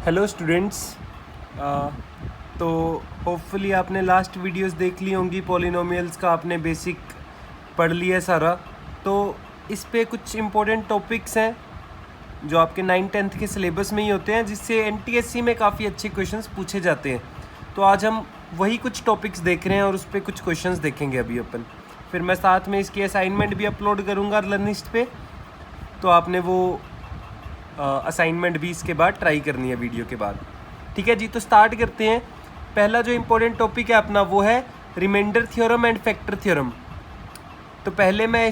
Hello students. तो hopefully आपने last videos देख ली होंगी। पॉलिनोमियल्स का आपने बेसिक पढ़ लिया है सारा। तो इस पे कुछ इम्पोर्टेंट टॉपिक्स हैं जो आपके 9th-10th के सिलेबस में ही होते हैं, जिससे एनटीएससी में काफ़ी अच्छे क्वेश्चंस पूछे जाते हैं। तो आज हम वही कुछ टॉपिक्स देख रहे हैं और उस पर कुछ क्वेश्चंस देखेंगे अभी अपन। फिर मैं साथ में इसकी असाइनमेंट भी अपलोड करूँगा लर्निस्ट पे, तो आपने वो असाइनमेंट भी इसके बाद ट्राई करनी है वीडियो के बाद। ठीक है जी, तो स्टार्ट करते हैं। पहला जो इम्पोर्टेंट टॉपिक है अपना वो है remainder theorem and factor theorem. तो पहले मैं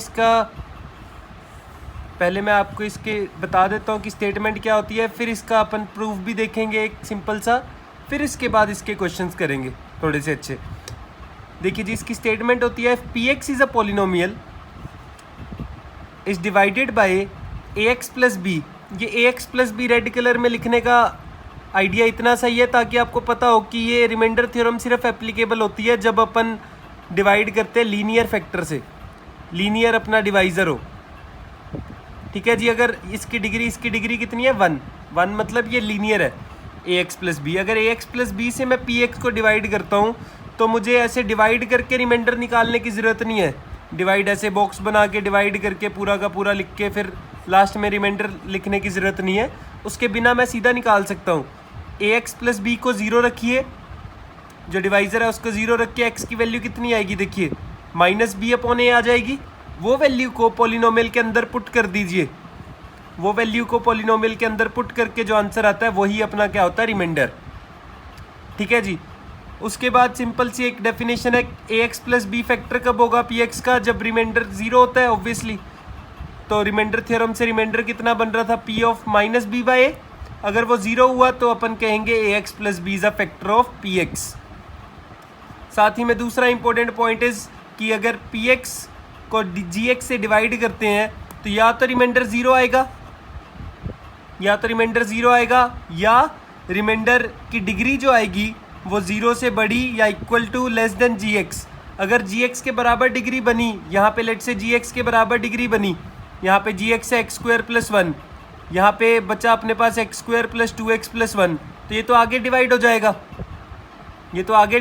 आपको इसके बता देता हूँ कि स्टेटमेंट क्या होती है, फिर इसका अपन प्रूफ भी देखेंगे एक सिंपल सा, फिर इसके बाद इसके क्वेश्चंस करेंगे थोड़े से अच्छे। देखिए जी, इसकी स्टेटमेंट होती है P x is a polynomial is divided by a x plus b. ये a x plus b red colour में लिखने का आइडिया इतना सही है ताकि आपको पता हो कि ये रिमाइंडर थ्योरम सिर्फ एप्लीकेबल होती है जब अपन डिवाइड करते हैं लीनियर फैक्टर से, लीनियर अपना डिवाइज़र हो। ठीक है जी, अगर इसकी डिग्री कितनी है 1 मतलब ये लीनियर है ए एक्स प्लस बी। अगर ए एक्स प्लस बी से मैं पी एक्स को डिवाइड करता हूँ तो मुझे ऐसे डिवाइड करके रिमाइंडर निकालने की ज़रूरत नहीं है। डिवाइड ऐसे बॉक्स बना के डिवाइड करके पूरा का पूरा लिख के फिर लास्ट में रिमाइंडर लिखने की ज़रूरत नहीं है। उसके बिना मैं सीधा निकाल सकता हूँ। ए एक्स प्लस बी को 0 रखिए, जो डिवाइज़र है उसको 0 रख के एक्स की वैल्यू कितनी आएगी, देखिए माइनस बी अपॉन ए आ जाएगी। वो वैल्यू को पॉलिनोमियल के अंदर पुट कर दीजिए। वो वैल्यू को पॉलिनोमियल के अंदर पुट करके जो आंसर आता है वही अपना क्या होता है, रिमाइंडर। ठीक है जी। उसके बाद सिंपल सी एक डेफिनेशन है, ए एक्स प्लस बी फैक्टर कब होगा पी एक्स का, जब रिमाइंडर 0 होता है ऑब्वियसली। तो रिमाइंडर थ्योरम से रिमाइंडर कितना बन रहा था, P of minus b by a. अगर वो 0 हुआ तो अपन कहेंगे a x plus b is a factor of P x. साथ ही में दूसरा इंपॉर्टेंट पॉइंट इज कि अगर पी एक्स को जी एक्स से डिवाइड करते हैं तो या तो रिमाइंडर 0 आएगा, या रिमाइंडर की डिग्री जो आएगी वो 0 से बड़ी या equal to less than g x. अगर जी एक्स के बराबर डिग्री बनी, यहाँ पे लेट से जी एक्स के बराबर डिग्री बनी, यहाँ पे जी एक्स है एक्स स्क्वायर प्लस 1, यहाँ पे बचा अपने पास x square plus 2x plus 1, तो ये तो आगे डिवाइड हो जाएगा। आगे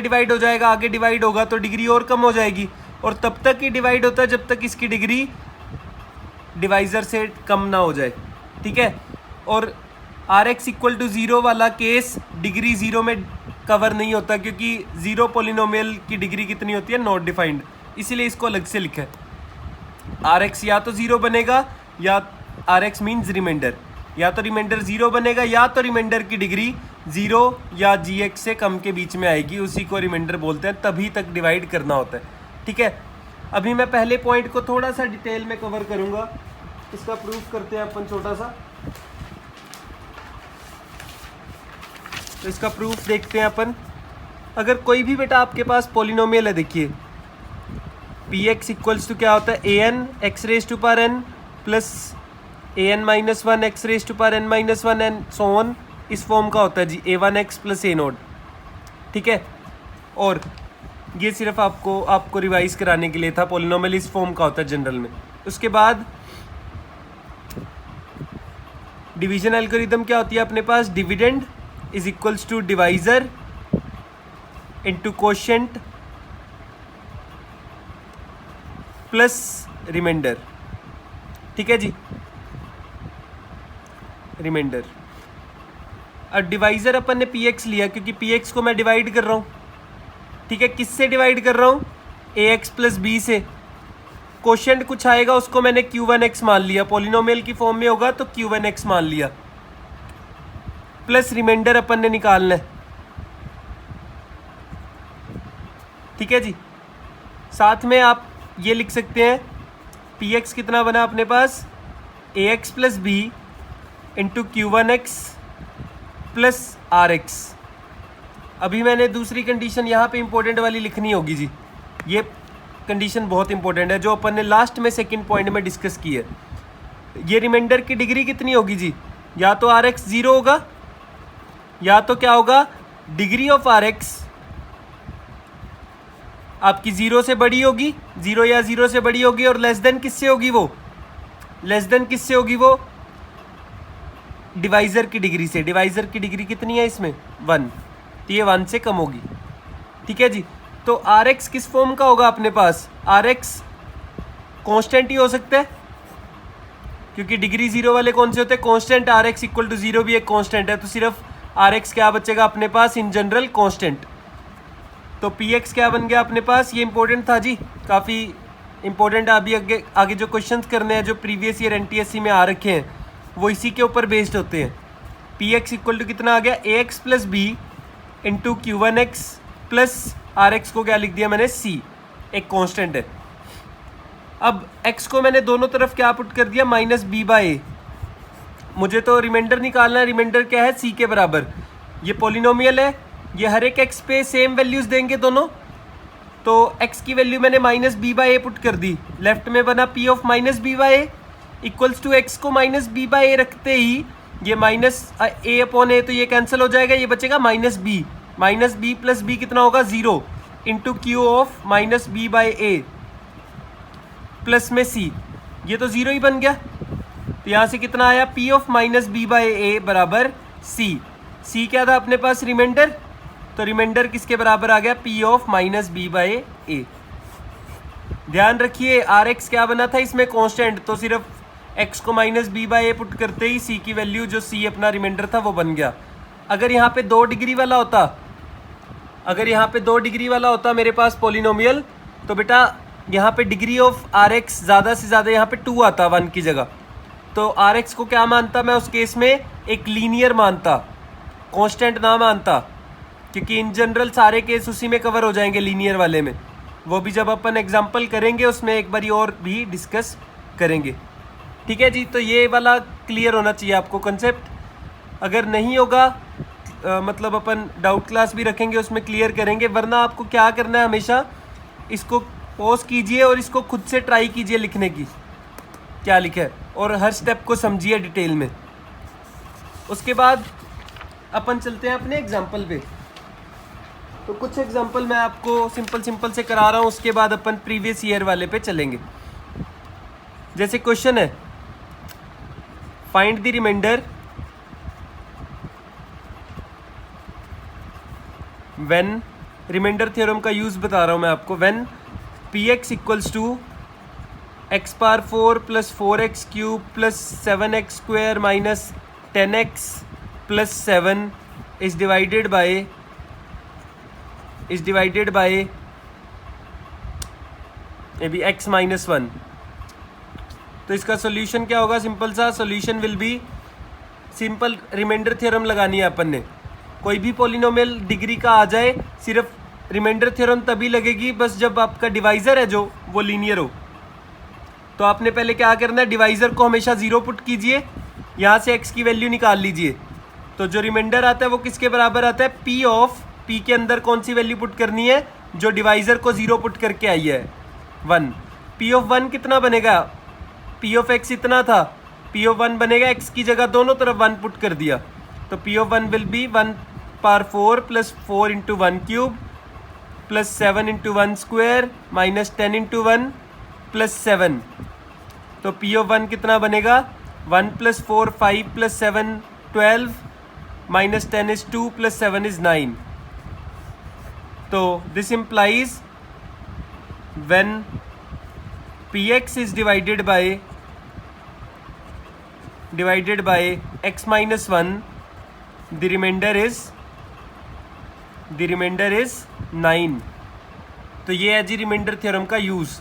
डिवाइड होगा तो डिग्री और कम हो जाएगी, और तब तक ही डिवाइड होता है जब तक इसकी डिग्री डिवाइज़र से कम ना हो जाए। ठीक है। और आर एक्स इक्वल टू 0 वाला केस डिग्री 0 में कवर नहीं होता, क्योंकि 0 पॉलिनोमियल की डिग्री कितनी होती है, नॉट डिफाइंड, इसीलिए इसको अलग से लिखा है। आर एक्स या तो 0 बनेगा, या आर एक्स मीन्स रिमाइंडर, या तो रिमाइंडर 0 बनेगा या तो रिमाइंडर की डिग्री 0 या जी एक्स से कम के बीच में आएगी, उसी को रिमाइंडर बोलते हैं। तभी तक डिवाइड करना होता है। ठीक है। अभी मैं पहले पॉइंट को थोड़ा सा डिटेल में कवर करूँगा, इसका प्रूफ करते हैं अपन छोटा सा। तो इसका प्रूफ देखते हैं अपन। अगर कोई भी बेटा आपके पास पॉलिनोमियल है, देखिए पी एक्स इक्वल्स टू क्या होता है, a n x raise to power n plus a n minus 1 x raise to power n minus 1 and so on, इस फॉर्म का होता है जी a1 x plus a naught. ठीक है। और ये सिर्फ आपको रिवाइज कराने के लिए था, पॉलिनोमियल इस फॉर्म का होता है जनरल में। उसके बाद डिवीजन एल्गोरिथम क्या होती है अपने पास, dividend is equals to divisor into quotient plus remainder. ठीक है जी, रिमाइंडर। अब डिवाइजर अपन ने पी एक्स लिया क्योंकि पी एक्स को मैं डिवाइड कर रहा हूँ। ठीक है, किससे डिवाइड कर रहा हूँ, ए एक्स प्लस बी से। कोशेंट कुछ आएगा उसको मैंने q1x मान लिया, पॉलिनोमियल की फॉर्म में होगा तो q1x मान लिया, प्लस रिमाइंडर अपन ने निकालना है। ठीक है जी। साथ में आप ये लिख सकते हैं पी एक्स कितना बना अपने पास, a x plus b into q1x plus r x. अभी मैंने दूसरी कंडीशन यहाँ पे इंपॉर्टेंट वाली लिखनी होगी जी, ये कंडीशन बहुत इंपॉर्टेंट है जो अपन ने लास्ट में सेकंड पॉइंट में डिस्कस की है। ये रिमाइंडर की डिग्री कितनी होगी जी, या तो आर एक्स 0 होगा, या तो क्या होगा, डिग्री ऑफ आर एक्स आपकी 0 से बड़ी होगी, 0 या 0 से बड़ी होगी, और लेस देन किससे होगी वो, डिवाइज़र की डिग्री से। डिवाइज़र की डिग्री कितनी है इसमें 1, तो ये 1 से कम होगी। ठीक है जी। तो आर एक्स किस फॉर्म का होगा अपने पास, आर एक्स कॉन्स्टेंट ही हो सकता है, क्योंकि डिग्री 0 वाले कौन से होते हैं, constant. R x equal to 0 भी एक कॉन्स्टेंट है, तो सिर्फ आर एक्स क्या बचेगा अपने पास इन जनरल, कॉन्स्टेंट। तो पी एक्स क्या बन गया अपने पास, ये इंपॉर्टेंट था जी, काफ़ी इंपॉर्टेंट। अभी आगे जो क्वेश्चंस करने हैं जो प्रीवियस ईयर एनटीएससी में आ रखे हैं वो इसी के ऊपर बेस्ड होते हैं। पी एक्स इक्वल टू कितना आ गया, a x plus b into q one x plus r x को क्या लिख दिया मैंने, सी, एक कॉन्स्टेंट है। अब x को मैंने दोनों तरफ क्या पुट कर दिया, माइनस बी बाई ए। मुझे तो रिमाइंडर निकालना है, रिमाइंडर क्या है, c के बराबर। ये पॉलिनोमियल है, ये हर एक x पे सेम वैल्यूज देंगे दोनों, तो x की वैल्यू मैंने minus b by a put कर दी। लेफ्ट में बना p of minus b by a equals to x को माइनस बी बाई ए रखते ही ये माइनस ए अपॉन ए, तो ये कैंसिल हो जाएगा, ये बचेगा माइनस बी प्लस बी कितना होगा 0 into q of minus b by a plus में c, ये तो 0 ही बन गया। तो यहाँ से कितना आया, p of minus b by a बराबर c क्या था अपने पास, रिमाइंडर। तो रिमाइंडर किसके बराबर आ गया, p of minus b by a. ध्यान रखिए आर एक्स क्या बना था इसमें, कांस्टेंट, तो सिर्फ x को minus b by a put करते ही c की वैल्यू जो c अपना रिमाइंडर था वो बन गया। अगर यहाँ पे 2 डिग्री वाला होता, अगर यहाँ पे 2 डिग्री वाला होता मेरे पास पॉलिनोमियल, तो बेटा यहाँ पे डिग्री ऑफ आर एक्स ज़्यादा से ज़्यादा यहाँ पे 2 आता 1 की जगह। तो आर एक्स को क्या मानता मैं उस केस में, एक लीनियर मानता, कांस्टेंट ना मानता, क्योंकि इन जनरल सारे केस उसी में कवर हो जाएंगे लीनियर वाले में। वो भी जब अपन एग्जांपल करेंगे उसमें एक बारी और भी डिस्कस करेंगे। ठीक है जी। तो ये वाला क्लियर होना चाहिए आपको कंसेप्ट। अगर नहीं होगा मतलब अपन डाउट क्लास भी रखेंगे उसमें क्लियर करेंगे, वरना आपको क्या करना है, हमेशा इसको पॉज कीजिए और इसको खुद से ट्राई कीजिए लिखने की, क्या लिखा है, और हर स्टेप को समझिए डिटेल में। उसके बाद अपन चलते हैं अपने एग्जाम्पल पे। तो कुछ एग्जाम्पल मैं आपको सिंपल से करा रहा हूँ, उसके बाद अपन प्रीवियस ईयर वाले पे चलेंगे। जैसे क्वेश्चन है, find the remainder when, remainder theorem का यूज बता रहा हूँ मैं आपको, when p x equals to x power 4 plus 4x cube plus 7x square minus 10x plus 7 is divided by maybe x minus 1। तो इसका solution क्या होगा, सिंपल सा solution will be, simple remainder theorem लगानी है अपन ने। कोई भी पॉलिनोमियल डिग्री का आ जाए, सिर्फ रिमाइंडर थ्योरम तभी लगेगी बस जब आपका डिवाइजर है जो वो लीनियर हो। तो आपने पहले क्या करना है, डिवाइजर को हमेशा 0 पुट कीजिए, यहाँ से x की वैल्यू निकाल लीजिए। तो जो रिमाइंडर आता है वो किसके बराबर आता है, p ऑफ, p के अंदर कौन सी वैल्यू पुट करनी है, जो डिवाइजर को 0 पुट करके आई है 1। p ऑफ 1 कितना बनेगा, p ऑफ x इतना था, p ऑफ 1 बनेगा, x की जगह दोनों तरफ 1 पुट कर दिया, तो p of 1 will be 1 power 4 plus 4 into 1 cube plus 7 into 1 square minus 10 into 1 plus 7। तो p ऑफ 1 कितना बनेगा, 1 plus 4 5 plus 7 12 minus 10 is 2 plus 7 is 9। तो this implies when px is divided by x minus 1, the remainder is 9। तो ये है जी remainder theorem का use.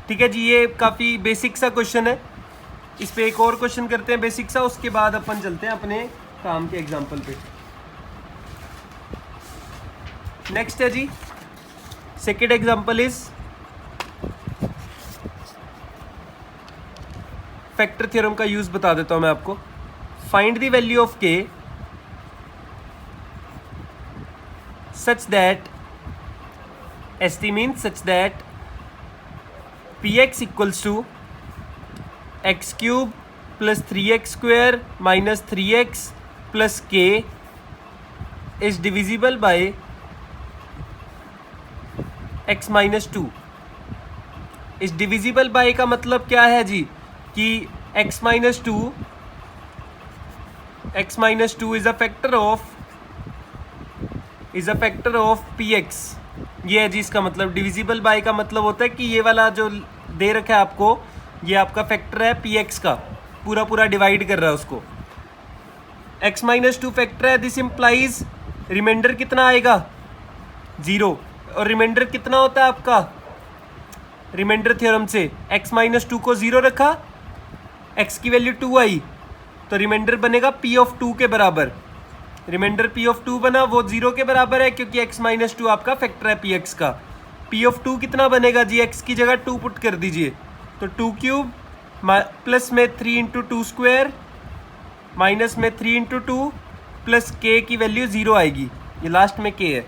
ठीक है जी, ये काफ़ी बेसिक सा क्वेश्चन है। इस पे एक और क्वेश्चन करते हैं बेसिक सा, उसके बाद अपन चलते हैं अपने काम के एग्जाम्पल पे। नेक्स्ट है जी, second example is factor theorem का यूज बता देता हूं मैं आपको। Find the value of k such that ST means such that px equals to x cube plus 3x square minus 3x plus k is divisible by x minus 2। इस divisible by का मतलब क्या है जी, कि x minus 2 x minus two is a factor of P x. ये है जी इसका मतलब। डिविजिबल बाय का मतलब होता है कि ये वाला जो दे रखा है आपको, ये आपका फैक्टर है पी एक्स का, पूरा पूरा डिवाइड कर रहा है उसको। x माइनस टू फैक्टर है, दिस इम्प्लाइज रिमाइंडर कितना आएगा 0। और रिमाइंडर कितना होता है आपका रिमाइंडर थ्योरम से, x माइनस टू को 0 रखा, x की वैल्यू 2 आई, तो रिमाइंडर बनेगा p ऑफ 2 के बराबर। रिमाइंडर p ऑफ 2 बना, वो 0 के बराबर है क्योंकि x माइनस टू आपका फैक्टर है px का। p ऑफ 2 कितना बनेगा जी, x की जगह 2 पुट कर दीजिए, तो 2 क्यूब प्लस में 3 इंटू 2 स्क्वायर माइनस में 3 इंटू 2 प्लस k की वैल्यू 0 आएगी, ये लास्ट में k है।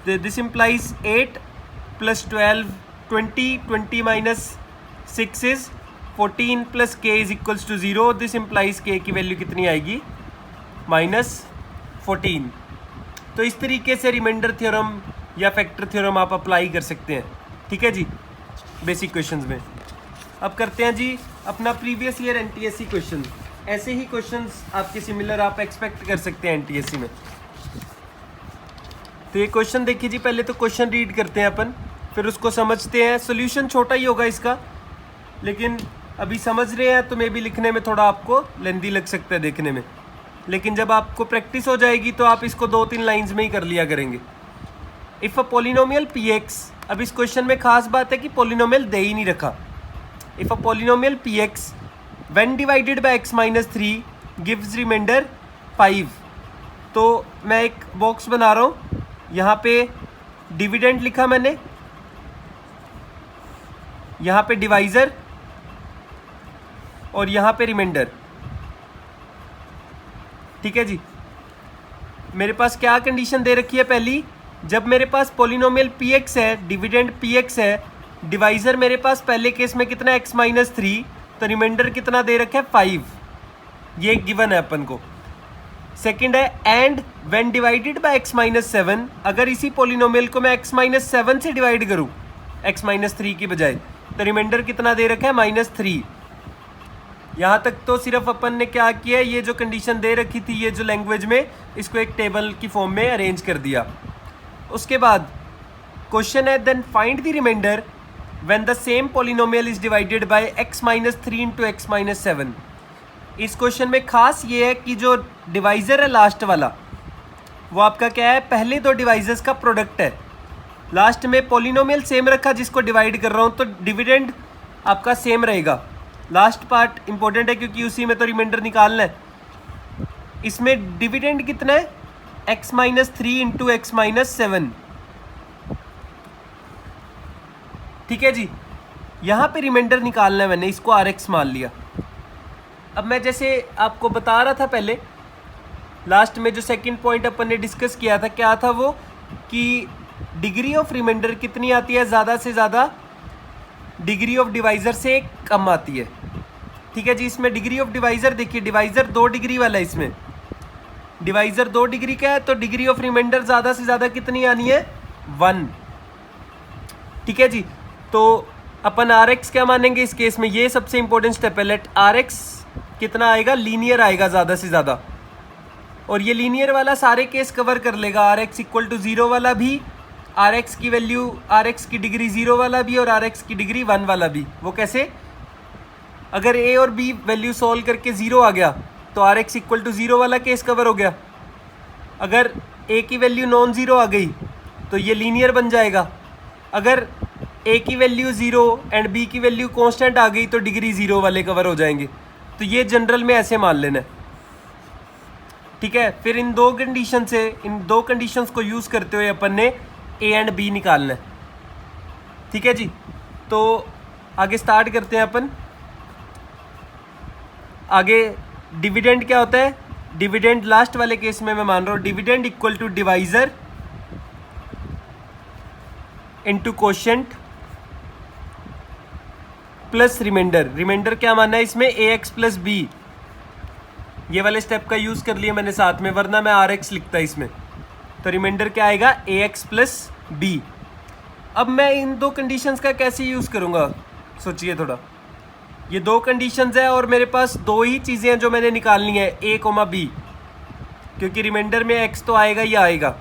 तो this implies 8 plus 12 20 minus 6 is 14 plus k is equals to 0। This implies k की वैल्यू कितनी आएगी -14। तो इस तरीके से रिमाइंडर थ्योरम या फैक्टर थ्योरम आप अप्लाई कर सकते हैं। ठीक है जी, बेसिक क्वेश्चंस में। अब करते हैं जी अपना प्रीवियस ईयर एनटीएससी क्वेश्चन। ऐसे ही क्वेश्चंस आपके सिमिलर आप एक्सपेक्ट कर सकते हैं एनटीएससी में। तो ये क्वेश्चन देखिए जी, पहले तो क्वेश्चन रीड करते हैं अपन, फिर उसको समझते हैं। सोल्यूशन छोटा ही होगा इसका, लेकिन अभी समझ रहे हैं तो मे भी लिखने में थोड़ा आपको लेंदी लग सकता है देखने में, लेकिन जब आपको प्रैक्टिस हो जाएगी तो आप इसको 2-3 लाइंस में ही कर लिया करेंगे। If a polynomial p x, अब इस क्वेश्चन में खास बात है कि पोलिनोमियल दे ही नहीं रखा। If a polynomial p x when divided by x minus 3 gives remainder 5। तो मैं एक बॉक्स बना रहा हूँ, यहाँ पे डिविडेंड लिखा मैंने, यहाँ पे डिवाइज़र और यहाँ पे रिमाइंडर। ठीक है जी, मेरे पास क्या कंडीशन दे रखी है पहली, जब मेरे पास पोलिनोमियल पी एक्स है, डिविडेंड पी एक्स है, डिवाइज़र मेरे पास पहले केस में कितना x माइनस 3, तो रिमाइंडर कितना दे रखा है 5, ये गिवन है अपन को। सेकंड है and when divided by x minus 7, अगर इसी पोलिनोमियल को मैं x माइनस 7 से डिवाइड करूँ x माइनस 3 की बजाय, तो रिमाइंडर कितना दे रखा है -3। यहाँ तक तो सिर्फ अपन ने क्या किया, ये जो कंडीशन दे रखी थी, ये जो लैंग्वेज में, इसको एक टेबल की फॉर्म में अरेंज कर दिया। उसके बाद क्वेश्चन है then find the remainder when the same polynomial is divided by x minus 3 into x minus 7। इस क्वेश्चन में खास ये है कि जो डिवाइज़र है लास्ट वाला, वो आपका क्या है, पहले दो डिवाइजर्स का प्रोडक्ट है। लास्ट में पॉलिनोमियल सेम रखा जिसको डिवाइड कर रहा हूँ, तो डिविडेंड आपका सेम रहेगा। लास्ट पार्ट इंपॉर्टेंट है क्योंकि उसी में तो रिमाइंडर निकालना है। इसमें डिविडेंड कितना है, x minus 3 into x minus 7। ठीक है जी, यहाँ पे रिमाइंडर निकालना है, मैंने इसको rx मान लिया। अब मैं जैसे आपको बता रहा था पहले, लास्ट में जो सेकंड पॉइंट अपन ने डिस्कस किया था, क्या था वो, कि डिग्री ऑफ रिमाइंडर कितनी आती है, ज़्यादा से ज़्यादा डिग्री ऑफ डिवाइज़र से कम आती है। ठीक है जी, इसमें डिग्री ऑफ डिवाइज़र देखिए, डिवाइज़र 2 डिग्री वाला है, इसमें डिवाइज़र 2 डिग्री का है, तो डिग्री ऑफ रिमाइंडर ज़्यादा से ज़्यादा कितनी आनी है, 1। ठीक है जी, तो अपन rx क्या मानेंगे इस केस में, ये सबसे इंपॉर्टेंट स्टेप है। लेट rx कितना आएगा, लीनियर आएगा ज़्यादा से ज़्यादा, और ये लीनियर वाला सारे केस कवर कर लेगा। rx इक्वल टू 0 वाला भी, rx की वैल्यू, rx की डिग्री 0 वाला भी, और rx की डिग्री 1 वाला भी। वो कैसे, अगर a और b वैल्यू सॉल्व करके 0 आ गया तो rx इक्वल टू 0 वाला केस कवर हो गया। अगर a की वैल्यू नॉन ज़ीरो आ गई तो ये लीनियर बन जाएगा। अगर a की वैल्यू 0 एंड b की वैल्यू कांस्टेंट आ गई तो डिग्री 0 वाले कवर हो जाएंगे। तो ये जनरल में ऐसे मान लेना है। ठीक है, फिर इन दो कंडीशंस को यूज़ करते हुए अपन ने a एंड b निकालना है। ठीक है जी, तो आगे स्टार्ट करते हैं अपन। आगे डिविडेंड क्या होता है, डिविडेंड लास्ट वाले केस में मैं मान रहा हूँ, dividend equal to divisor into quotient plus remainder. Remainder क्या मानना है इसमें, ax प्लस b। ये वाले स्टेप का यूज़ कर लिया मैंने साथ में, वरना मैं rx लिखता इसमें। तो रिमाइंडर क्या आएगा, ax प्लस b। अब मैं इन दो कंडीशंस का कैसे यूज़ करूँगा, सोचिए थोड़ा। ये दो कंडीशंस है और मेरे पास दो ही चीज़ें हैं जो मैंने निकालनी है, a, b। क्योंकि रिमाइंडर में x तो आएगा ही आएगा,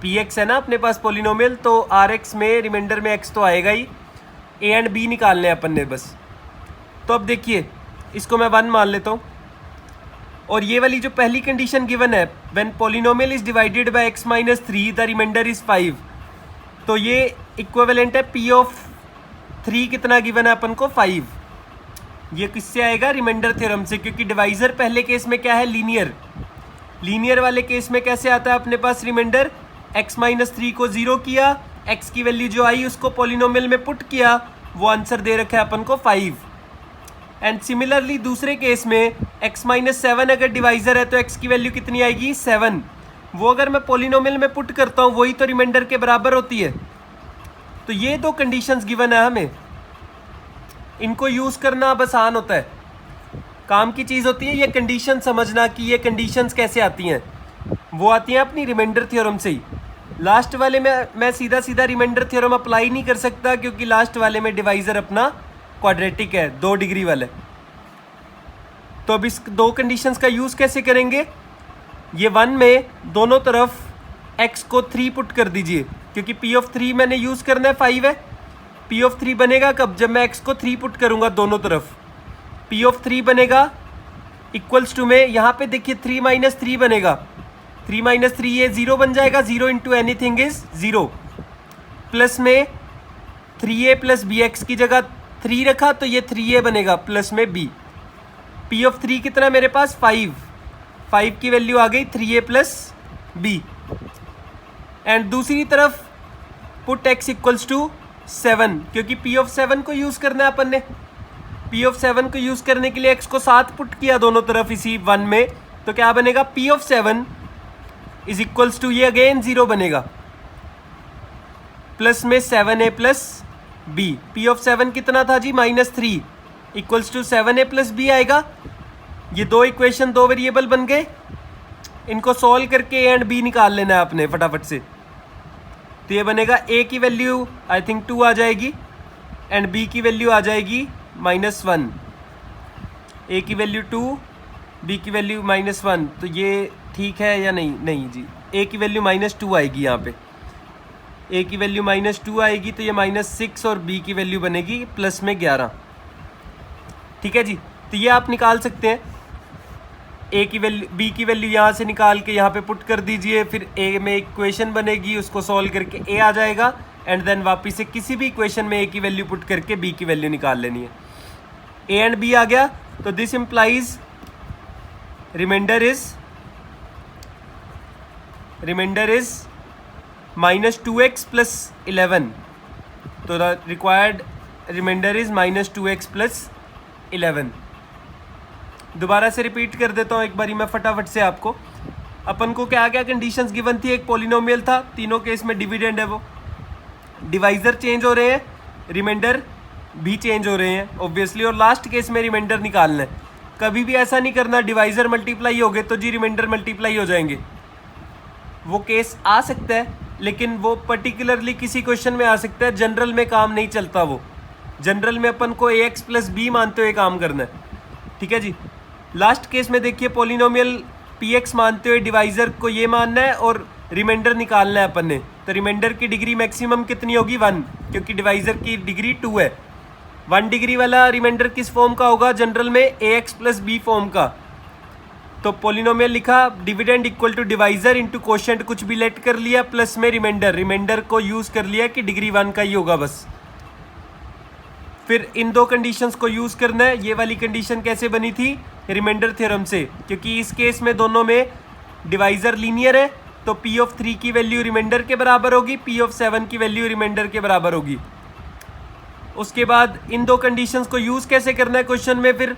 px है ना अपने पास पॉलिनोमियल, तो rx में रिमाइंडर में x तो आएगा ही। a एंड b निकालने हैं अपन ने बस। तो अब देखिए इसको मैं 1 मान लेता हूँ, और ये वाली जो पहली कंडीशन गिवन है, when polynomial is divided by x minus 3 the remainder is 5, तो ये इक्विवेलेंट है p ऑफ 3 कितना गिवन है अपन को 5। ये किससे आएगा? रिमाइंडर थ्योरम से, क्योंकि डिवाइजर पहले केस में क्या है? लीनियर। लीनियर वाले केस में कैसे आता है अपने पास रिमाइंडर? x माइनस 3 को 0 किया, x की वैल्यू जो आई उसको पॉलिनोमियल में पुट किया, वो आंसर दे रखा है अपन को 5। एंड सिमिलरली दूसरे केस में x माइनस 7 अगर डिवाइजर है तो x की वैल्यू कितनी आएगी? 7। वो अगर मैं पॉलिनोमियल में पुट करता हूँ वही तो रिमाइंडर के बराबर होती है। तो ये दो कंडीशंस गिवन है हमें, इनको यूज़ करना अब आसान होता है, काम की चीज़ होती है ये कंडीशन समझना कि ये कंडीशंस कैसे आती हैं। वो आती हैं अपनी रिमाइंडर थ्योरम से ही। लास्ट वाले में मैं सीधा सीधा रिमाइंडर थ्योरम अप्लाई नहीं कर सकता, क्योंकि लास्ट वाले में डिवाइजर अपना क्वाड्रेटिक है, 2 डिग्री वाला। तो अब इस दो कंडीशंस का यूज़ कैसे करेंगे? ये 1 में दोनों तरफ x को 3 पुट कर दीजिए, क्योंकि p ऑफ 3 मैंने यूज़ करना है 5 है। p ऑफ 3 बनेगा कब? जब मैं x को 3 पुट करूँगा दोनों तरफ। p ऑफ 3 बनेगा इक्वल्स टू में, यहाँ पे देखिए 3 माइनस 3 बनेगा, 3 माइनस 3 ये 0 बन जाएगा, 0 into any thing is 0, plus में 3a प्लस बी एक्स की जगह 3 रखा तो ये 3a बनेगा प्लस में b। p ऑफ 3 कितना मेरे पास? 5 की वैल्यू आ गई 3a प्लस b। एंड दूसरी तरफ पुट x इक्वल्स टू 7, क्योंकि p ऑफ 7 को यूज़ करना है अपन ने। p ऑफ 7 को यूज़ करने के लिए x को 7 पुट किया दोनों तरफ इसी 1 में, तो क्या बनेगा? p of 7 is equals to ये अगेन 0 बनेगा, प्लस में 7a plus b। p of 7 कितना था जी? -3 equals to 7a plus b आएगा। ये दो इक्वेशन, 2 वेरिएबल बन गए, इनको सॉल्व करके a एंड b निकाल लेना है आपने फटाफट से। तो ये बनेगा a की वैल्यू आई थिंक 2 आ जाएगी, एंड b की वैल्यू आ जाएगी -1। a की वैल्यू 2, b की वैल्यू -1। तो ये ठीक है या नहीं? नहीं जी, a की वैल्यू -2 आएगी यहाँ पे। a की वैल्यू -2 आएगी तो ये -6, और b की वैल्यू बनेगी प्लस में 11। ठीक है जी, तो ये आप निकाल सकते हैं। a की वैल्यू, b की वैल्यू यहाँ से निकाल के यहाँ पे पुट कर दीजिए, फिर a में इक्वेशन बनेगी, उसको सॉल्व करके a आ जाएगा, एंड देन वापस से किसी भी इक्वेशन में a की वैल्यू पुट करके b की वैल्यू निकाल लेनी है। a एंड b आ गया, तो this implies remainder is -2x plus 11। तो the required remainder is -2x plus 11। दोबारा से रिपीट कर देता हूँ एक बारी मैं फटाफट से आपको। अपन को क्या क्या कंडीशंस गिवन थी? एक पॉलिनोमियल था, तीनों केस में डिविडेंड है, वो डिवाइजर चेंज हो रहे हैं, रिमाइंडर भी चेंज हो रहे हैं ऑब्वियसली, और लास्ट केस में रिमाइंडर निकालना है। कभी भी ऐसा नहीं करना डिवाइजर मल्टीप्लाई हो गए तो जी रिमाइंडर मल्टीप्लाई हो जाएंगे। वो केस आ सकता है, लेकिन वो पर्टिकुलरली किसी क्वेश्चन में आ सकता है, जनरल में काम नहीं चलता। वो जनरल में अपन को ax प्लस बी मानते हुए काम करना है। ठीक है जी, लास्ट केस में देखिए पॉलिनोमियल px मानते हुए डिवाइजर को ये मानना है और रिमाइंडर निकालना है अपन ने। तो रिमाइंडर की डिग्री मैक्सिमम कितनी होगी? 1, क्योंकि डिवाइजर की डिग्री 2 है। 1 डिग्री वाला रिमाइंडर किस फॉर्म का होगा? जनरल में ax प्लस बी फॉर्म का। तो पॉलिनोमियल लिखा, dividend equal to divisor into quotient कुछ भी लेट कर लिया, प्लस में रिमाइंडर को यूज़ कर लिया कि डिग्री 1 का ही होगा बस। फिर इन दो कंडीशंस को यूज़ करना है। ये वाली कंडीशन कैसे बनी थी? रिमाइंडर थ्योरम से, क्योंकि इस केस में दोनों में डिवाइजर लीनियर है, तो p ऑफ 3 की वैल्यू रिमाइंडर के बराबर होगी, p ऑफ 7 की वैल्यू रिमाइंडर के बराबर होगी। उसके बाद इन दो कंडीशंस को यूज़ कैसे करना है क्वेश्चन में? फिर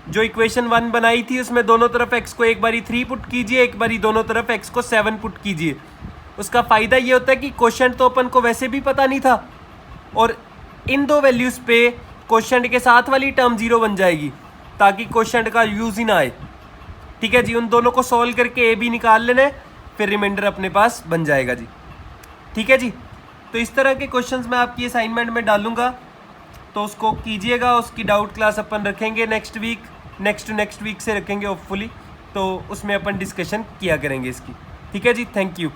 जो इक्वेशन 1 बनाई थी उसमें दोनों तरफ x को एक बारी 3 पुट कीजिए, एक बारी दोनों तरफ x को 7 पुट कीजिए। उसका फ़ायदा ये होता है कि क्वेश्चन तो अपन को वैसे भी पता नहीं था, और इन दो वैल्यूज़ पे क्वेश्चन के साथ वाली टर्म 0 बन जाएगी, ताकि क्वेश्चन का यूज़ ही ना आए। ठीक है जी, उन दोनों को सॉल्व करके a b निकाल लेना है, फिर रिमाइंडर अपने पास बन जाएगा जी। ठीक है जी, तो इस तरह के क्वेश्चंस मैं आपकी असाइनमेंट में डालूंगा, तो उसको कीजिएगा। उसकी डाउट क्लास अपन रखेंगे नेक्स्ट वीक से रखेंगे होपफुली। तो उसमें अपन डिस्कशन किया करेंगे इसकी। ठीक है जी, थैंक यू।